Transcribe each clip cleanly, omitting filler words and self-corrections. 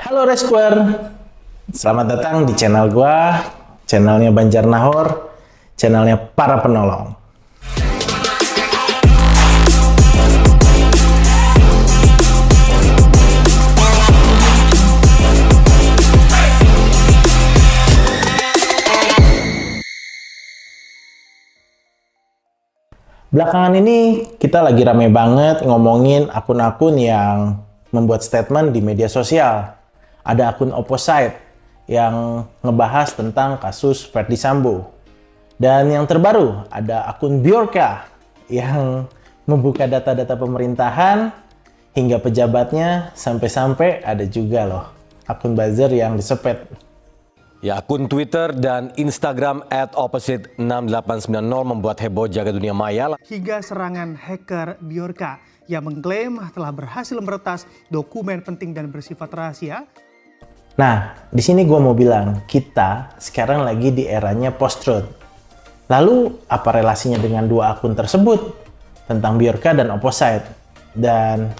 Halo Rescuer, selamat datang di channel gua, channelnya Banjar Nahor, channelnya para penolong. Belakangan ini kita lagi rame banget ngomongin akun-akun yang membuat statement di media sosial. Ada akun Opposite yang ngebahas tentang kasus Verdi Sambo. Dan yang terbaru ada akun Bjorka yang membuka data-data pemerintahan hingga pejabatnya, sampai-sampai ada juga loh akun buzzer yang disepet. Ya, akun Twitter dan Instagram @opposite6890 membuat heboh jagat dunia maya. Hingga serangan hacker Bjorka yang mengklaim telah berhasil meretas dokumen penting dan bersifat rahasia. Nah, di sini gue mau bilang, kita sekarang lagi di eranya post-truth. Lalu, apa relasinya dengan dua akun tersebut? Tentang Bjorka dan Opposite. Dan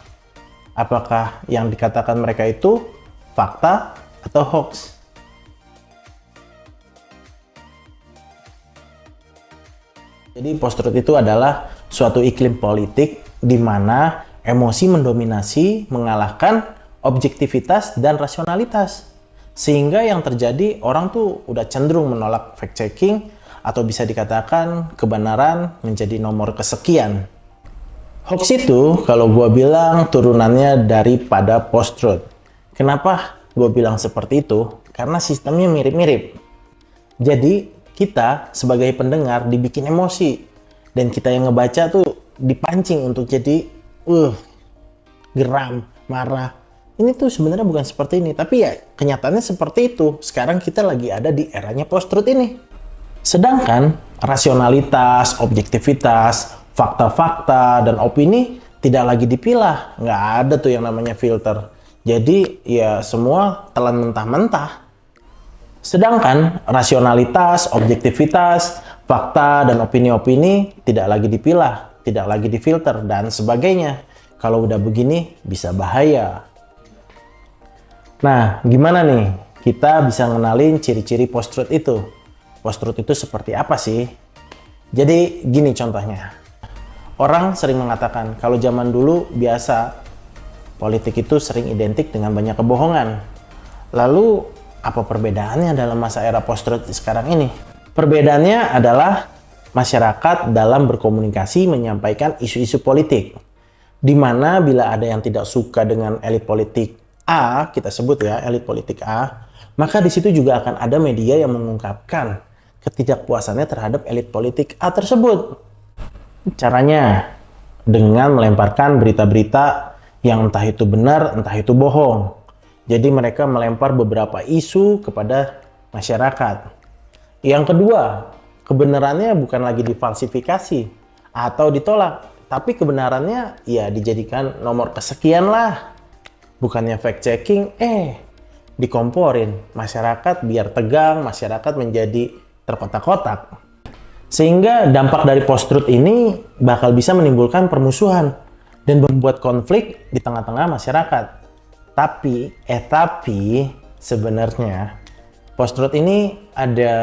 apakah yang dikatakan mereka itu fakta atau hoax? Jadi post-truth itu adalah suatu iklim politik di mana emosi mendominasi mengalahkan objektivitas dan rasionalitas. Sehingga yang terjadi orang tuh udah cenderung menolak fact-checking atau bisa dikatakan kebenaran menjadi nomor kesekian. Hoax itu kalau gue bilang turunannya daripada post-truth. Kenapa gue bilang seperti itu? Karena sistemnya mirip-mirip. Jadi kita sebagai pendengar dibikin emosi dan kita yang ngebaca tuh dipancing untuk jadi geram, marah. Ini tuh sebenarnya bukan seperti ini, tapi ya kenyataannya seperti itu. Sekarang kita lagi ada di eranya post-truth ini. Sedangkan rasionalitas, objektivitas, fakta-fakta, dan opini tidak lagi dipilah. Nggak ada tuh yang namanya filter. Jadi ya semua telan mentah-mentah. Sedangkan rasionalitas, objektivitas, fakta, dan opini-opini tidak lagi dipilah, tidak lagi difilter, dan sebagainya. Kalau udah begini, bisa bahaya. Nah, gimana nih kita bisa ngenalin ciri-ciri post-truth itu? Post-truth itu seperti apa sih? Jadi gini contohnya. Orang sering mengatakan kalau zaman dulu biasa politik itu sering identik dengan banyak kebohongan. Lalu apa perbedaannya dalam masa era post-truth sekarang ini? Perbedaannya adalah masyarakat dalam berkomunikasi menyampaikan isu-isu politik. Di mana bila ada yang tidak suka dengan elit politik A, kita sebut ya elit politik A, maka di situ juga akan ada media yang mengungkapkan ketidakpuasannya terhadap elit politik A tersebut. Caranya dengan melemparkan berita-berita yang entah itu benar, entah itu bohong. Jadi mereka melempar beberapa isu kepada masyarakat. Yang kedua, kebenarannya bukan lagi difalsifikasi atau ditolak, tapi kebenarannya ya dijadikan nomor kesekian lah. Bukannya fact checking, dikomporin. Masyarakat biar tegang, masyarakat menjadi terkotak-kotak. Sehingga dampak dari post-truth ini bakal bisa menimbulkan permusuhan dan membuat konflik di tengah-tengah masyarakat. Tapi sebenarnya post-truth ini ada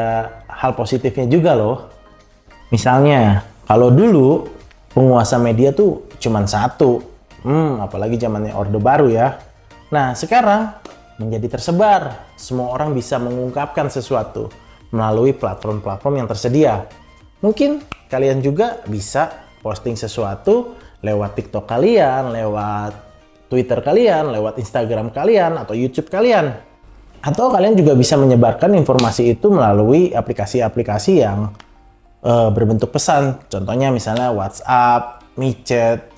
hal positifnya juga loh. Misalnya, kalau dulu penguasa media tuh cuman satu, apalagi zamannya Orde Baru ya. Nah, sekarang menjadi tersebar. Semua orang bisa mengungkapkan sesuatu melalui platform-platform yang tersedia. Mungkin kalian juga bisa posting sesuatu lewat TikTok kalian, lewat Twitter kalian, lewat Instagram kalian, atau YouTube kalian. Atau kalian juga bisa menyebarkan informasi itu melalui aplikasi-aplikasi yang berbentuk pesan. Contohnya misalnya WhatsApp, MiChat.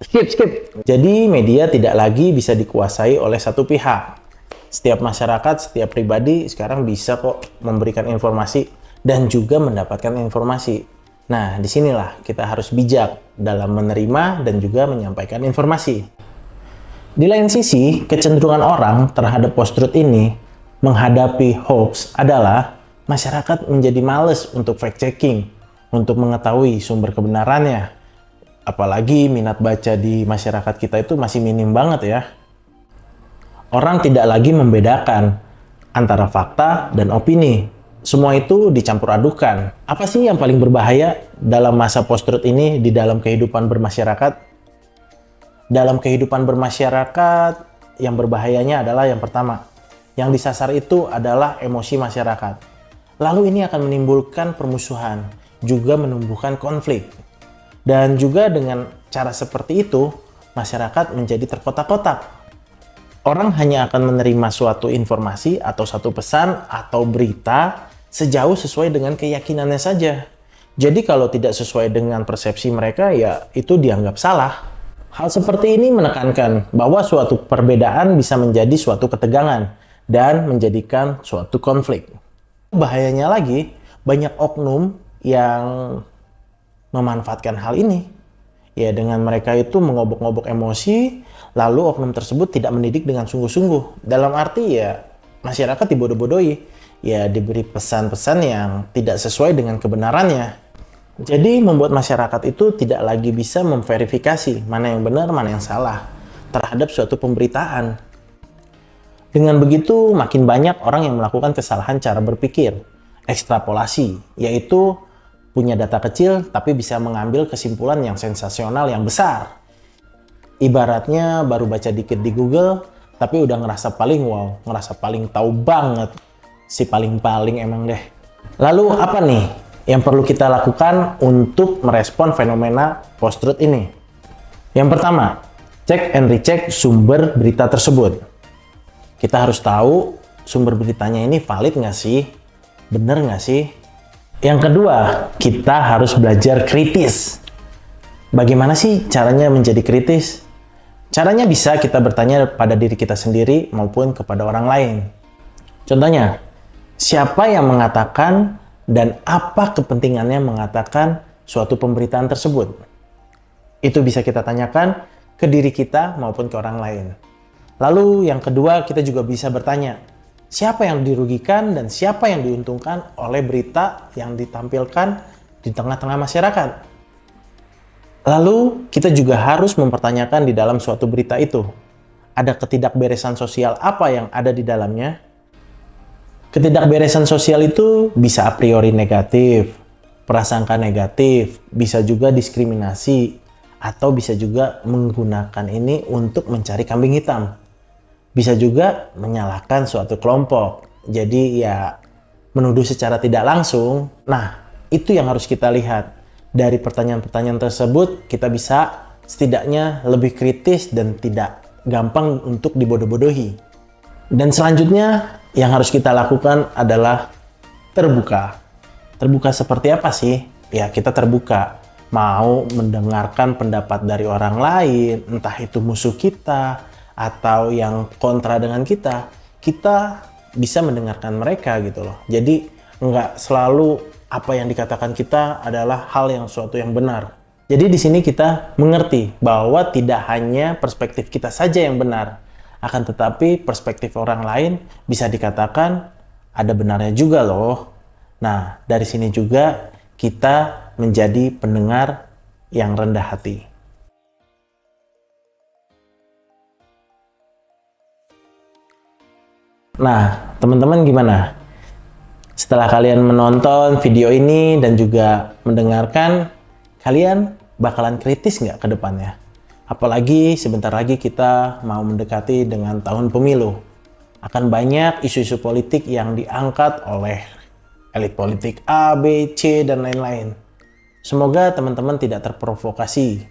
Skip. Jadi media tidak lagi bisa dikuasai oleh satu pihak. Setiap masyarakat, setiap pribadi sekarang bisa kok memberikan informasi dan juga mendapatkan informasi. Nah, disinilah kita harus bijak dalam menerima dan juga menyampaikan informasi. Di lain sisi, kecenderungan orang terhadap post-truth ini menghadapi hoax adalah masyarakat menjadi males untuk fact-checking, untuk mengetahui sumber kebenarannya. Apalagi minat baca di masyarakat kita itu masih minim banget ya. Orang tidak lagi membedakan antara fakta dan opini. Semua itu dicampur adukan. Apa sih yang paling berbahaya dalam masa post-truth ini di dalam kehidupan bermasyarakat? Dalam kehidupan bermasyarakat, yang berbahayanya adalah yang pertama. Yang disasar itu adalah emosi masyarakat. Lalu ini akan menimbulkan permusuhan, juga menumbuhkan konflik. Dan juga dengan cara seperti itu, masyarakat menjadi terkotak-kotak. Orang hanya akan menerima suatu informasi atau satu pesan atau berita sejauh sesuai dengan keyakinannya saja. Jadi kalau tidak sesuai dengan persepsi mereka, ya itu dianggap salah. Hal seperti ini menekankan bahwa suatu perbedaan bisa menjadi suatu ketegangan dan menjadikan suatu konflik. Bahayanya lagi, banyak oknum yang memanfaatkan hal ini. Ya, dengan mereka itu mengobok-ngobok emosi, lalu oknum tersebut tidak mendidik dengan sungguh-sungguh. Dalam arti ya, masyarakat dibodoh-bodohi. Ya, diberi pesan-pesan yang tidak sesuai dengan kebenarannya. Jadi, membuat masyarakat itu tidak lagi bisa memverifikasi mana yang benar, mana yang salah terhadap suatu pemberitaan. Dengan begitu, makin banyak orang yang melakukan kesalahan cara berpikir, ekstrapolasi, yaitu punya data kecil tapi bisa mengambil kesimpulan yang sensasional yang besar. Ibaratnya baru baca dikit di Google tapi udah ngerasa paling wow, ngerasa paling tahu banget. Si paling-paling emang deh. Lalu apa nih yang perlu kita lakukan untuk merespon fenomena post-truth ini? Yang pertama, cek and recheck sumber berita tersebut. Kita harus tahu sumber beritanya ini valid nggak sih? Bener nggak sih? Yang kedua, kita harus belajar kritis. Bagaimana sih caranya menjadi kritis? Caranya bisa kita bertanya pada diri kita sendiri maupun kepada orang lain. Contohnya, siapa yang mengatakan dan apa kepentingannya mengatakan suatu pemberitaan tersebut? Itu bisa kita tanyakan ke diri kita maupun ke orang lain. Lalu yang kedua, kita juga bisa bertanya, siapa yang dirugikan dan siapa yang diuntungkan oleh berita yang ditampilkan di tengah-tengah masyarakat. Lalu kita juga harus mempertanyakan di dalam suatu berita itu, ada ketidakberesan sosial apa yang ada di dalamnya? Ketidakberesan sosial itu bisa a priori negatif, prasangka negatif, bisa juga diskriminasi, atau bisa juga menggunakan ini untuk mencari kambing hitam. Bisa juga menyalahkan suatu kelompok. Jadi ya menuduh secara tidak langsung. Nah, itu yang harus kita lihat. Dari pertanyaan-pertanyaan tersebut, kita bisa setidaknya lebih kritis dan tidak gampang untuk dibodoh-bodohi. Dan selanjutnya, yang harus kita lakukan adalah terbuka. Terbuka seperti apa sih? Ya, kita terbuka. Mau mendengarkan pendapat dari orang lain, entah itu musuh kita, atau yang kontra dengan kita bisa mendengarkan mereka gitu loh. Jadi nggak selalu apa yang dikatakan kita adalah hal yang suatu yang benar. Jadi di sini kita mengerti bahwa tidak hanya perspektif kita saja yang benar, akan tetapi perspektif orang lain bisa dikatakan ada benarnya juga loh. Nah, dari sini juga kita menjadi pendengar yang rendah hati. Nah, teman-teman gimana? Setelah kalian menonton video ini dan juga mendengarkan, kalian bakalan kritis nggak ke depannya? Apalagi sebentar lagi kita mau mendekati dengan tahun pemilu. Akan banyak isu-isu politik yang diangkat oleh elit politik A, B, C, dan lain-lain. Semoga teman-teman tidak terprovokasi.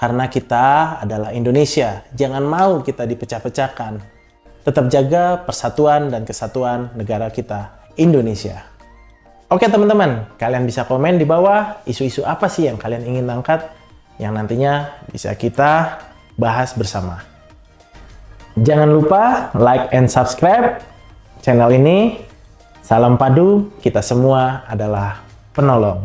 Karena kita adalah Indonesia, jangan mau kita dipecah-pecahkan. Tetap jaga persatuan dan kesatuan negara kita, Indonesia. Oke teman-teman, kalian bisa komen di bawah isu-isu apa sih yang kalian ingin angkat yang nantinya bisa kita bahas bersama. Jangan lupa like and subscribe channel ini. Salam padu, kita semua adalah penolong.